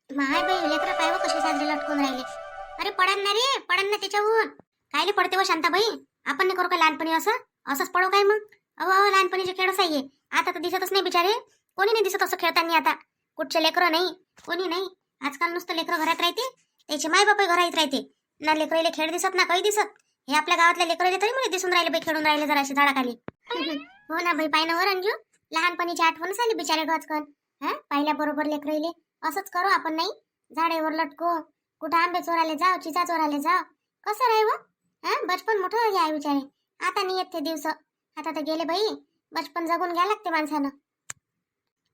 माय बाई लेकरं पाय व कसे साजरे लटकून राहिले. अरे पडन ना रे, पडन ना त्याच्याहून. कायले पडते व शांताबाई? आपण नाही करू का लहानपणी असं? असंच पडो काय मग? अहो लहानपणीचे खेळच आहे. आता तर दिसतच नाही बिचारे. कोणी नाही दिसत असं खेळताना आता. कुठचे लेकरं नाही, कोणी नाही. आजकाल नुसतं लेकरं घरात राहते, त्याचे माय बाप घरात राहते. ना लेकराले खेळ दिसत ना काही दिसत. हे आपल्या गावातल्या लेकराले तरी मला दिसून राहिले बाई, खेळून राहिले जराशी झाडाखाली. हो ना बाई, पाय ना वर अंजू. लहानपणीची आठवणच आली बिचारे गचकन. हा पाहिल्या बरोबर लेकराले असंच करू आपण नाही. झाडेवर लटको, कुठं आंबे चोराले जाव, चिचा चोराले जाव. कसं राहीव? हा बचपन मोठं हे आहे विचारे. आता नाही येत ते दिवस. आता तर गेले बाई. बचपन जगून घ्या लागते माणसानं.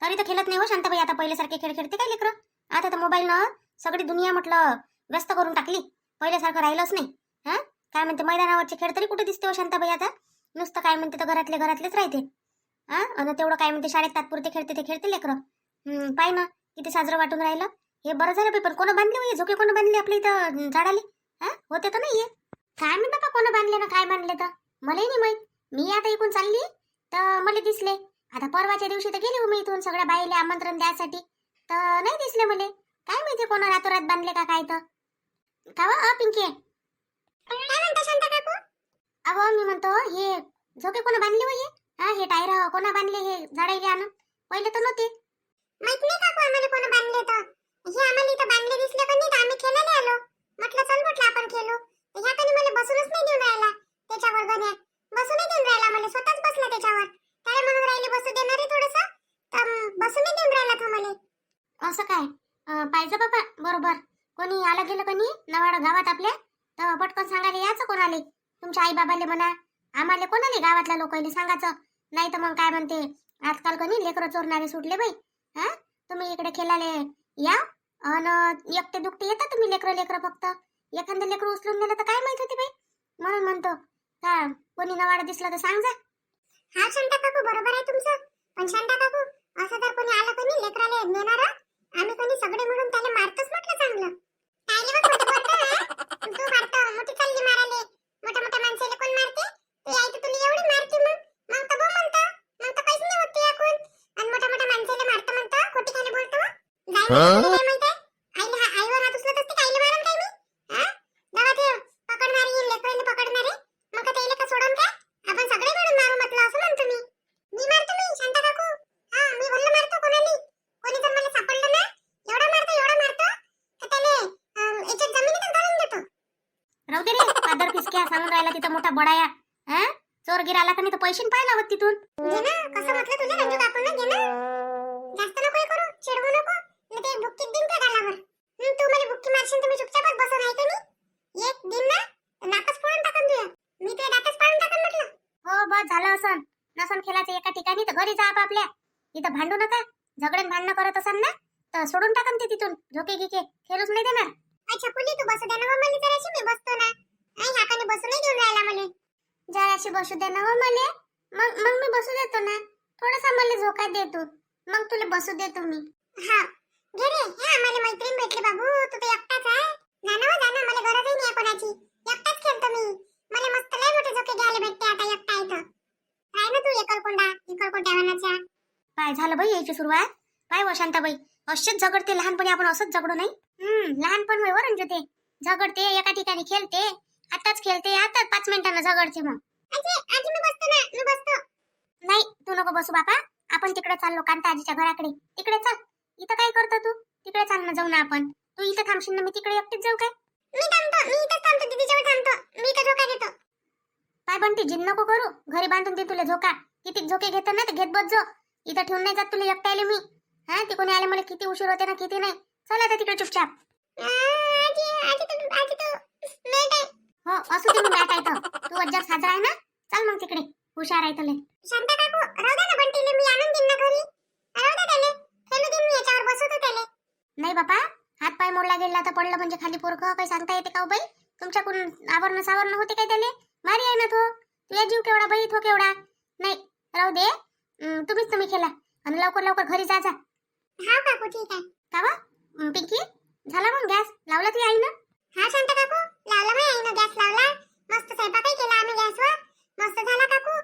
तरी तर खेळत नाही हो शांताबाई आता पहिल्यासारखे खेळ खेळते काय लेकरं? आता तर मोबाईल न सगळी दुनिया म्हटलं व्यस्त करून टाकली. पहिल्यासारखं राहिलंच नाही. हा काय म्हणते मैदानावरचे खेळ तरी कुठे दिसते हो शांताबाई आता? नुसतं काय म्हणते तर घरातलेच राहते. हा आणि तेवढं काय म्हणते शाळेत तात्पुरते खेळते ते खेळते लेकरं. पाय ना किती साजरं वाटून राहिलं. हे बरं झालं बाई, पण कोण बांधले हो झोके? कोण बांधले आपल्या इथं झाडाले? हा होते तर नाहीये. काय मी बाबा कोण बांधले ना काय बांधले तर मलाही नाही माहित. मी आता इकून चालली तर मला दिसले. आता परवाच्या दिवशी तर गेली मी इथून सगळ्या बाईले आमंत्रण द्यासाठी, तर नाही दिसले मले. काय माहिती कोण रातोरात बांधले का काय तर. का व पिंकी? काय म्हणता शांता काकू? अहो मी म्हणतो हे झोके कोण बांधले हो? हा हे टायर कोणा बांधले हे झाडायले आणून? पहिले तर नव्हते माहित. नाही काकू आम्हाला कोण बांधले तर. हे आम्हाला इथं बांधले दिसले का नाही तर आम्ही खेळायला आलो. म्हटलं चल म्हटलं आपण खेळू. ह्या कधी मला बसूनच नाही देऊन राहिला त्याच्यावर. गण्या बसू नाही देऊन राहिला मला, स्वतःच बसला त्याच्यावर. त्याला म्हणून राहिले बसू देणार आहे थोडंसं, तर बसू नाही देऊन राहिला तो मला. असं काय पाहिजे बाबा बरोबर. कोणी आलं गेलं कोणी नवाड गावात आपल्या तर पटकन सांगायला याचं कोणाले. तुमच्या आई बाबाले म्हणा, आम्हाला कोणाले गावातल्या लोकांनी सांगायचं. नाही तर मग काय म्हणते आजकाल कोणी लेकरं चोरणारे सुटले बाई. हा तुम्ही इकडे खेळाले या आणि एकटे दुकटे येता तुम्ही लेकरं फक्त. एखादं लेकरं उचलून नेलं तर काय माहित होती बाई. म्हणून म्हणतो का कोणी नवाड दिसलं तर सांग जा. हा शांता काकू बरोबर आहे तुमचं. पण शांता काकू असं जर कोणी आलं कोणी लेकराले नेणार, आम्ही कोणी सगळे म्हणून त्याला मारतच म्हटलं चांगलं. काय रे बा खोटं बोलतो? तू मारतो मोठी चालली माराले. मोठ्या मोठ्या माणसाला कोण मारते? तू आई तर तुला एवढी मारते मग तर बो म्हणतो. मग तर काहीच नाही होत तुझ्याकडून. आणि मोठ्या मोठ्या माणसाला मारतो म्हणतो, खोटी खाली बोलतो. जाय काय माहिती आईला आईवर हात उचलत असते कायले मारन काय मी? हा दवा ठेव पकडणारी येईल लेकरांना पकडणारे. मग का त्याला का सोडून काय? आपण सगळे मिळून मारू म्हटलं असं म्हणतो मी. मी मारतो मी शांता काकू. हा मी भल्लं मारतो कोणाला. कोणी जर मला सापडलं ना एवढा मारतो तर त्याला याच्यात जमिनीतच घालून देतो. राहू दे रे पादर पिसक्या सांगून राहिला तिथं मोठा बडाया. हा चोर गिर आला का नाही तर पैसे पाहिला होत तिथून. घे ना कसं म्हटलं तुला रंजू काकून घे ना. जास्त नको करू, चिडवू नको. मी ते बुक्कीत दिन त्या गालावर. तू मला बुक्की मारशील तर मी चुपचापच बसून आहे का मी? एक दिन ना नाकच फोडून टाकून तुझ्या. मी ते दातच पाडून टाकून म्हटलं. हो बस झालं असं. नसन खेळायचं एका ठिकाणी तर घरी जा आपापल्या. इथं भांडू नका. झगडण भांडणं करत असाल ना तर सोडून टाकन ते तिथून. झोके गिके खेळूच नाही देणार. अच्छा पुली तू बसू दे ना मला जराशी, मी बसतो ना. नाही हाकाने बसू नाही देऊन राहिला मला. जराशी बसू दे ना मला. मग मी बसू देतो ना. थोडासा मला झोका दे तू, मग तुला बसू देतो मी. हा घे रे. हे आम्हाला मैत्रीण भेटली बाबू. तू तर एकटाच आहे. जाना मला गरजही नाही कोणाची. एकटाच खेळतो मी. मला मस्त लय मोठे झोके घ्यायला भेटते आता एकटा इथं. काय ना तू एकलकोंडा वानाचा. काय झालं बाई याची सुरुवात? काय व शांताबाई असेच झगडते लहानपणी आपण असंच झगडू नाही. लहानपण होय वरून ते झगडते एका ठिकाणी खेळते. आताच खेळते आता 5 मिनिटांना झगडते. मग आजी मी बसतो ना, मी बसतो. नाही तू नको बसू बापा. आपण तिकडे चाललो कांता आजीच्या घराकडे. तिकडे चल. इथं काय करतो तू? तिकडे चाल ना जाऊ ना आपण. तू इथं थांबशील ना मी तिकडे एकटीच जाऊ काय? मी इथंच थांबतो दीदीजवळ थांबतो. मी इथं झोका घेतो. काय बनती जिन नको करू. घरी बांधून दे तुला झोका. किती झोके घेतो ना तर घेत बस जो. इथं ठेवून नाही जात तुला एकट्याले मी. हा ते कोणी आले मला किती उशीर होते ना किती नाही. चल आता तिकडे चुपचाप. हो असू दे मी बॅट आहे तर. तू अज्जा साजरा आहे ना. चल मग तिकडे हुशार आहे तुले. शांता काकू राहू दे ना बंटीले, मी आणून देईन ना घरी. राहू दे त्याले खेळू दे, मी याच्यावर बसवतो त्याले. नाही बापा हात पाय मोडला गेला तर पडलं म्हणजे खाली पोरखं काही सांगता येते का बाई? तुमच्याकडून आवरण सावरण होते काय त्याले? मारी आहे ना तो. तुझ्या जीव केवढा बाई तो केवढा. नाही राहू दे. तुम्ही खेळा आणि लवकर घरी जा. हा काकू ठीक आहे. का वा पिंकी झाला मग गॅस लावला ती आईनं? हा शांता काकू लावला मी आईनं गॅस लावला. मस्त स्वयंपाकही केला आम्ही गॅसवर. मस्त झाला काकू.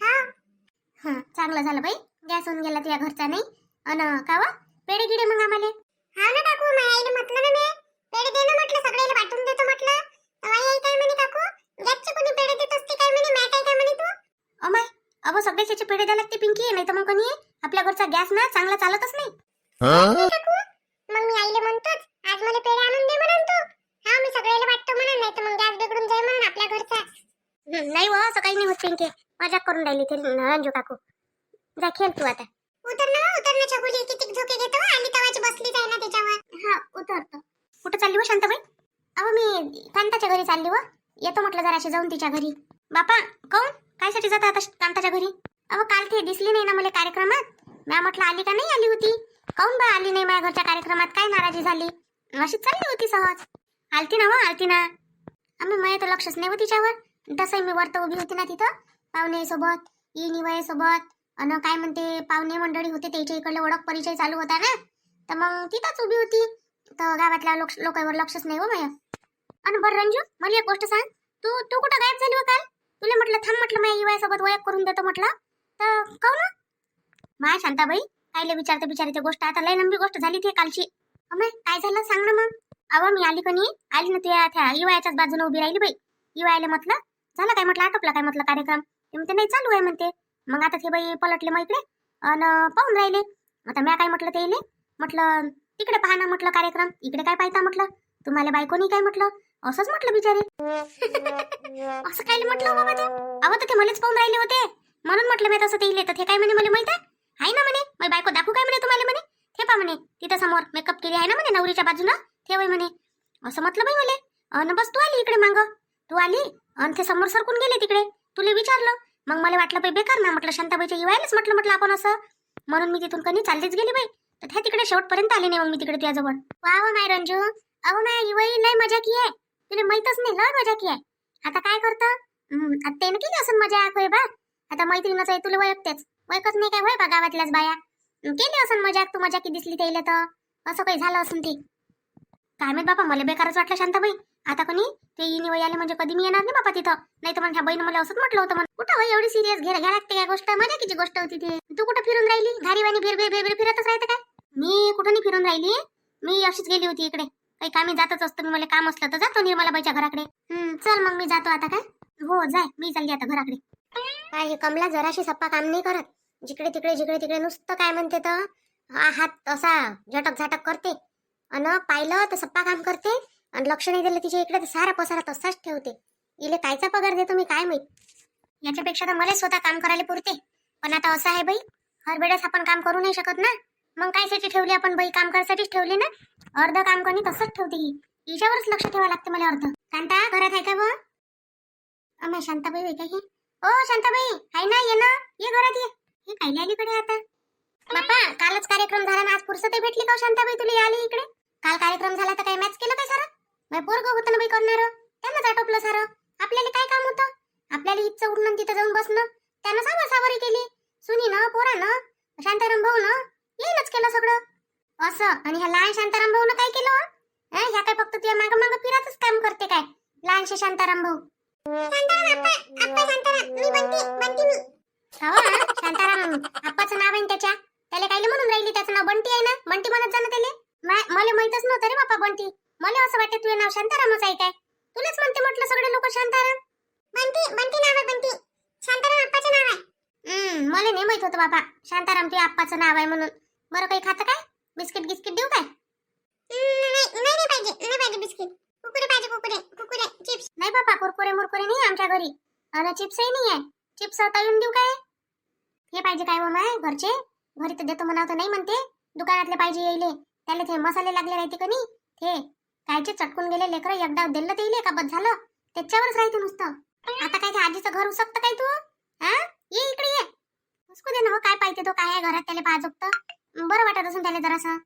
हा चांगलं झालं बाई. गॅस होऊन गेला तुझ्या घरचा नाही. अन का वा पेढे गिडे मग आम्हाला. हा ना काकू माझ्या सगळ्याचे पेढे द्यायला लागते पिंकी, नाही तर मग कोणी आपल्या घरचा गॅस ना चांगला चालतच नाही. मग मी आईले म्हणतोच आज मला पेढे आणून दे म्हणतो. हा मी सगळ्याला वाटतो म्हणून, नाही तर मग गॅस बिघडून जाईल म्हणून आपल्या घरचा. नाही हो, असं काही नाही होत पिंकी, मजाक करून राहिली ते रंजू काकू. जा खेळ तू आता. उतर ना छकुली, किती झोके घेतो आणि तवाची बसलीच आहे ना त्याच्यावर. हा उतरतो. कुठं चालली हो शांताबाई? अहो मी कांताच्या घरी चालली हो, येतो म्हटलं जराशी जाऊन तिच्या घरी. बापा काऊन कायसाठी जाता आता कांताच्या घरी? अहो काल ती दिसली नाही ना मला कार्यक्रमात, मी म्हटलं आली का नाही आली होती. काऊन बा आली नाही माझ्या घरच्या कार्यक्रमात, काय नाराजी झाली? अशीच चालली होती सहज. आलती ना हो आलती ना, आम्ही माझ्या तर लक्षच नाही हो तिच्यावर. तसंही मी वरत उभी होती ना तिथं पाहुणे सोबत, निवाय सोबत, अन काय म्हणते पाहुणे मंडळी होते त्याच्या इकडले ओळख परिचय चालू होता ना, तर मग तिथंच उभी होती. तर गावातल्या लोकांवर लक्षच नाही हो माया. अन बरं रंजू मला एक गोष्ट सांग, तू तू कुठं गायब झाली हो काल? तुला म्हटलं थांब म्हटलं माझ्या युवाय सोबत ओळख करून देतो म्हटलं, तर काऊन? माय शांताबाई कायले विचारते बिचारते गोष्ट, आता लय लंबी गोष्ट झाली ती कालची. अमय काय झालं सांग ना मग. अहो मी आली कनी आली ना त्या युवायाच्याच बाजूने उभी राहिली बाई. युवायला म्हटलं झालं काय म्हटलं, आटोपला काय म्हटलं कार्यक्रम, ते म्हणते नाही चालू आहे म्हणते. मग आता ते बाई पलटले मग इकडे अन पाहून राहिले. आता म्या काय म्हटलं ते म्हटलं तिकडे पाहा ना म्हटलं कार्यक्रम, इकडे काय पाहता म्हटलं, तुम्हाला बायकोनी काय म्हटलं, असंच म्हटलं बिचारे. असं काय म्हटलं बाबा ते? अहो तर ते मलाच पाहून राहिले होते म्हणून म्हटलं मी तसं ते तर ते काय म्हणे मला माहित आहे ना म्हणे, माझी बायको दाखवू काय म्हणे तुम्हाला म्हणे, ते पा म्हणे तिथं समोर मेकअप केली आहे ना म्हणे नवरीच्या बाजूला, ठेवाय म्हणे. असं म्हटलं बाई मला. अन बस तू आली इकडे मांग, तू आली आणि ते समोर सरकून गेले तिकडे. तुला विचारलं मग मला वाटलं बाई बेकार ना म्हटलं शांताबाईच्या येवायलाच म्हटलं आपण असं, म्हणून मी तिथून कधी चाललीच गेली बाई. तर त्या तिकडे शेवटपर्यंत आले नाही मग मी तिकडे तुझ्याजवळ. वा वा माय रंजू, अहो माय युवाई लय मजा की आहे, तुला माहितच नाही लय मजा की आहे. आता काय करतं त्यानं केली असं मजा होय बा, आता मैत्रिणीच आहे तुला वैयक्तेच वैकत नाही काय होय बा, गावातल्याच बाया केली असं मजा, तू मजा की दिसली त्याला तर असं काही झालं असून ते काय माहित बापा, मला बेकारच वाटलं शांताबाई. आता कोणी ते निवय आले म्हणजे कधी मी येणार नाही बापा तिथं, नाही तर मग ह्या बहिणी मला असंच म्हटलं होतं म्हणून. कुठं होय एवढी सिरियस घ्या लागते काय गोष्ट, मजा किती गोष्ट होती ते. तू कुठं फिरून राहिली घारीवाणी बिरबिर फिरतच राहते काय? मी कुठं नाही फिरून राहिली, मी अशीच गेली होती इकडे, काही कामी जातच असतं मी, मला काम असलं तर जातो निर्मलाबाईच्या घराकडे. चल मग मी जातो आता. काय हो जाय, मी चालली आता घराकडे. काय हे कमला जराशी सप्पा काम नाही करत, जिकडे तिकडे नुसतं काय म्हणते तर हात असा झटक झटक करते, अन पाहिलं तर सप्पा काम करते, आणि लक्ष नाही दिलं तिच्या इकडे तर सारा पसारा तसाच ठेवते. इले कायचा पगार देतो मी काय माहित. याच्यापेक्षा तर मला स्वतः काम करायला पुरते, पण आता असं आहे बाई हर वेळेस आपण काम करू नाही शकत ना, मग कायसाठी ठेवली आपण बाई, काम करायसाठीच ठेवली ना. अर्ध काम करून तसंच ठेवते ही, हिच्यावरच लक्ष ठेवावं लागते मला. अर्ध कांता घरात आहे का व? अम्मा शांताबाई आहे का ही? ओ शांताबाई आहे ना, ये ना, ये घरात ये. हे काय आली कडे आता बापा, कालच कार्यक्रम झाला ना, आज फुरसत भेटली का शांताबाई तुला आली इकडे? काल कार्यक्रम झाला तर काय मॅच केलं काय सारं? माझं पोरग होतं ना बाई करणार, त्यांनाच आटोपलं सारं. आपल्याला काय काम होतं? आपल्याला इथचं उठणं तिथं जाऊन बसणं, त्यानं सावरी केली. सुनी ना पोरा ना शांताराम भाऊ ना येईलच केलं सगळं असं. आणि ह्या लहान शांताराम भाऊ काय केलं? ह्या काय फक्त तुझ्या माग माग फिरातच काम करते काय लहानशे शांताराम भाऊ? शांताराम आप्पाचं नाव आहे त्याच्या, त्याला काय म्हणून राहिली? त्याचं नाव बंटी आहे ना, बंटी म्हणत जाणं त्याला. मला माहितच नव्हतं रे बापा बंटी, मला असं वाटतं तुझं नाव शांतारामच आहे काय. तुलाच म्हणते म्हटलं सगळे लोक शांताराम. बंटी नाव आहे, बंटी शांताराम आप्पाचं नाव आहे. मला नाही माहित होतं बाबा शांताराम तुझ्या आप्पाचं नाव आहे म्हणून. बरं काही खातं काय? बिस्किट गिस्किट देऊ काय? नाही पाहिजे बिस्किट. कुरकुरे चिप्स नाही बाबा, कुरकुरे मुरकुरे नाही आमच्या घरी, आणि चिप्सही नाही आहे. चिप्स तळून देऊ काय? हे पाहिजे काय हो माय घरचे? घरी तर देतो म्हणावं तर नाही म्हणते, दुकानातले पाहिजे येईले. त्याला ते मसाले लागले राहते का नाही, ते कायचे चटकून गेले लेकरं, एकदा दिलं ते येईल का बस झालं, त्याच्यावरच राहते नुसतं. आता काय ते आजीचं घर उसकतं काय तू? हा ये इकडे ये, उसकू दे ना हो. काय पाहिजे तो काय आहे घरात, त्याला पाहत बरं वाटत असून त्याला जरासं.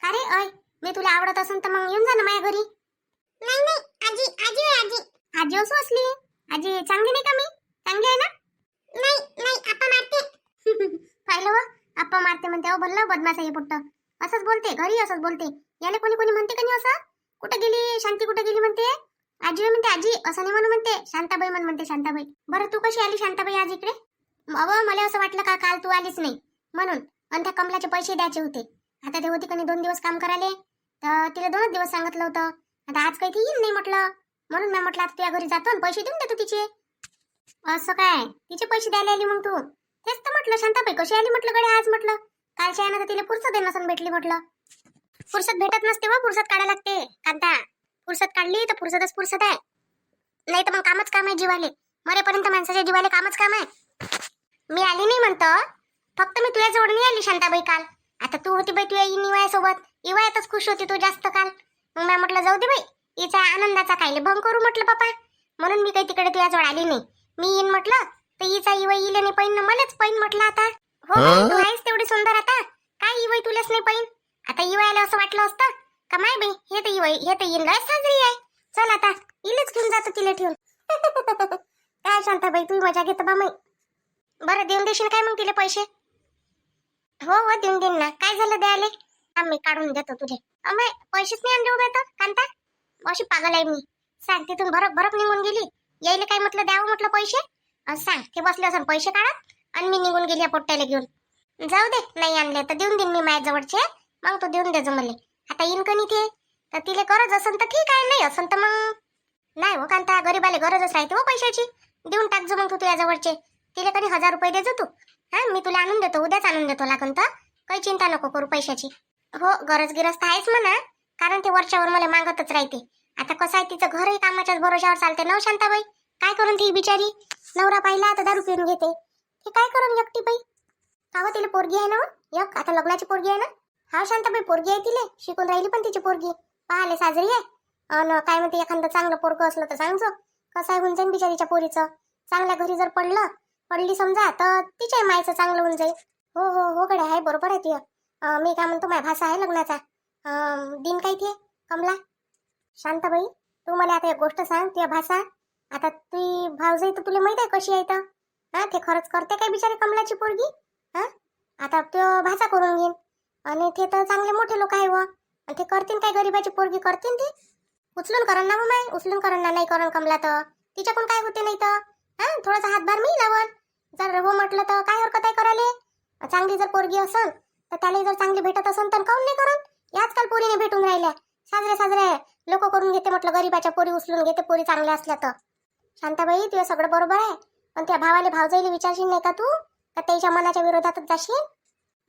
का रे अय, मी तुला आवडत असून तर मग येऊन जा ना माझ्या घरी. नाही आजी असू असली आजी चांगली नाही का? मी चांगली आहे ना? नाही आप्पा मारते. पाहिलं व आप्पा मारते म्हणते. भल्ला बदमाश आहे पुट्ट, असंच बोलते घरी, असंच बोलते. याला कोणी म्हणते का नाही असं? कुठं गेली शांती, कुठं गेली म्हणते. आजी म्हणते आजी असं नाही म्हणून म्हणते, शांताबाई म्हणते शांताबाई. बरं तू कशी आली शांताबाई आज इकडे? अव मला असं वाटलं का काल तू आलीच नाही म्हणून, आणि त्या कमलाचे पैसे द्यायचे होते. आता ते होती कधी 2 दिवस काम करायला, तर तिला 2 दिवस सांगितलं होतं. आता आज काही ती येईल नाही म्हटलं, म्हणून मी म्हटलं आता तुझ्या घरी जातो आणि पैसे देऊन देतो तिचे. असं काय तिचे पैसे द्यायला आली मग तू? तेच तर म्हटलं शांताबाई कशी आली म्हटलं कडे आज म्हटलं. कालच्या यानं तर तिला फुरसत नसन भेटली म्हटलं. फुरसत भेटत नसते व फुरसत काढायला लागते कांता. फुरसत काढली तर फुरसतच फुरसत आहे. नाही तर मग कामच काम आहे जीवाले. मरेपर्यंत माणसाच्या जीवाले कामच काम आहे. मी आली नाही म्हणतो, फक्त मी तुझ्या जवळ नाही आली शांताबाई काल. आता तू होती बाई तुझ्या निवाया सोबत, इवायातच खुश होती तू जास्त काल. मग मी म्हटलं जाऊ दे बाई, हिचा आनंदाचा कायले भंग करू म्हटलं बापा. म्हणून मी काही तिकडे तुझ्या जवळ आली नाही. मी येईन म्हटलं तर हिचा इवा इले नाही पाहिन, मलाच पाहिन म्हटलं आता. हो बाई, तू आहेस तेवढी सुंदर आता, काय इवाई तुलाच नाही पाहिन. आता इवायला असं वाटलं असतं का माय बाई हे तर इवाई, हे तर इंद्राय साजरी आहे. चल आता इलेच घेऊन जातो तिला ठेवून. काय शांताबाई तू मजा घेत बा माई. बरं देऊन देशील काय मग तिला पैसे? हो हो देऊन देईन ना. काय झालं द्यायले? मी काढून देतो तुझे. अमाय पैसेच नाही आणले उभे तर कांता. अशी पागल आहे मी. सांग तिथून भरक भरक निघून गेली. यायला काय म्हटलं द्यावं म्हटलं पैसे. सांग ते बसले असं पैसे काढत आणि मी निघून गेली या पोट्ट्याला घेऊन. जाऊ दे नाही आणले तर देऊन देईन मी माझ्या जवळचे. मग तो देऊन देजो मला. आता येईन कणी ते तर तिला गरज असन तर ठीक आहे, नाही असन तर मग नाही हो कांता. गरीबाला गरजच राहते हो पैशाची. देऊन टाकजो मग तू तुझ्या जवळचे. तिला कधी 1000 रुपये देजो तू. हा मी तुला आणून देतो, उद्याच आणून देतो लागून तर. काही चिंता नको करू पैशाची. हो गरज गिरज आहेच म्हणा, कारण ते वरच्यावर मला मागतच राहते. आता कसं आहे तिचं घरही कामाच्याच भरोशावर चालते ना शांताबाई. काय करून ती बिचारी नवरा पाहिला तर दारू पिऊन घेते. ती काय करून एकटी बाई. काव तिला पोरगी आहे ना एक, आता लग्नाची पोरगी आहे ना. हा शांताबाई पोरगी आहे तिले, शिकून राहिली पण तिची पोरगी पाहाले साजरी आहे. अन काय म्हणते एखादं चांगलं पोरगं असलं तर सांगजो. कसं आहे होऊन जाईन बिचारीच्या पोरीचं. चांगल्या घरी जर पडली समजा तर तिच्या मायचं चांगलं होऊन जाईल. हो हो हो कडे आहे, बरोबर आहे तुझं. मी काय म्हणतो माझा भाषा आहे लग्नाचा. दिन काय ते कमला. शांताबाई तू मला आता एक गोष्ट सांग, तुझ्या भाषा आता तुझी भावजाई तर तुला माहित आहे कशी आहे तर. हा ते खरंच करते काय बिचारी कमलाची पोरगी. हा आता तो भाषा करून घेईन आणि ते तर चांगले मोठे लोक आहे व ते करतील काय गरीबाची पोरगी करतील ते. उचलून करण ना माय, उचलून करण ना. नाही करण कमला तर तिच्याकडून काय होते नाही तर. हा थोडासा हातभार मी लावल. जर हो म्हटलं तर काय हरकत आहे करायला. चांगली जर पोरगी असन तर त्याला जर चांगली भेटत असन तर काऊन नाही करत. आजकाल पोरीने भेटून राहिल्या. साजरे साजरे लोक करून घेते म्हटलं, गरीबाच्या पोरी उचलून घेते पोरी चांगल्या असल्या तर. शांताबाई तुझं सगळं बरोबर आहे, पण त्या भावाला भावजाईला विचारशील नाही का तू, का त्याच्या मनाच्या विरोधातच जाशील.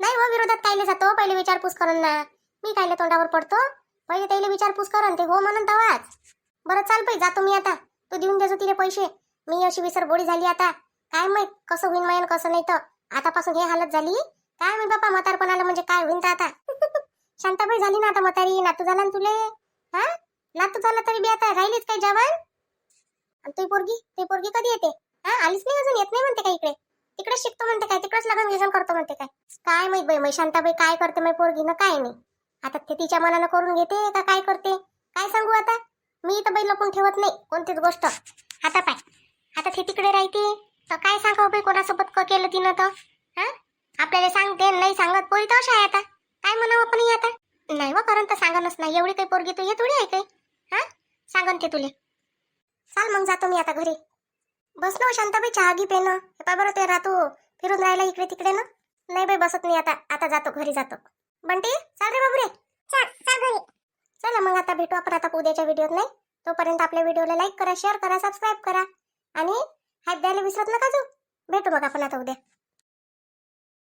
नाही हो विरोधात कायले जातो, पहिले विचारपूस करून ना. मी कायले तोंडावर पडतो. पहिले त्याला विचारपूस करण ते हो म्हणून तवाच. बरं चाल बाई जातो मी आता. तू देऊन देजो तिला पैसे. मी अशी विसरबोडी झाली आता. काय माहित कसं होईन मायन कसं नाही तर. आतापासून हे हालत झाली काय मी बापा म्हातारपणाला म्हणजे काय होईन तर आता. शांताबाई झाली ना आता म्हातारी. नातू झाला ना तुले. हा नातू झाला तरी बी आता राहिलीच काय जवान. आणि ती पोरगी कधी येते. हा आलीच नाही अजून, येत नाही म्हणते काय इकडे. तिकडे शिकतो म्हणते काय, तिकडेच लग्न करतो म्हणते काय. काय माहित बाई मी शांताबाई काय करते माझी पोरगी ना काय नाही. आता ते तिच्या मनानं करून घेते का काय करते काय सांगू आता. मी तर बाई लपून ठेवत नाही कोणतीच गोष्ट. आता पाय आता ते तिकडे राहते तर काय सांगावं बाई कोणासोबत केलं तिनं तर. हा आपल्याला सांगते नाही सांगत पोरी तर अशा आहे आता. काय म्हणावं आपण ही आता. नाही व कारण तर सांगणच नाही. एवढी काही पोरगी तू हे थोडी आहे काय. हा सांगन ते तुले. चाल मग जातो मी आता घरी. बस ना शांताबाई चहा घे पेन. हे पाय बरं ते राहतो फिरून राहिला इकडे तिकडे ना. नाही बाई बसत नाही आता. आता जातो घरी जातो. बंटी चाल रे बाबू रे. चल घरी. चला मग आता भेटू आपण आता उद्याच्या व्हिडिओत. नाही तोपर्यंत आपल्या व्हिडिओला लाईक करा, शेअर करा, सबस्क्राईब करा आणि हात द्यायला विसरत नका जाऊ. भेटू मग आपण आता उद्या.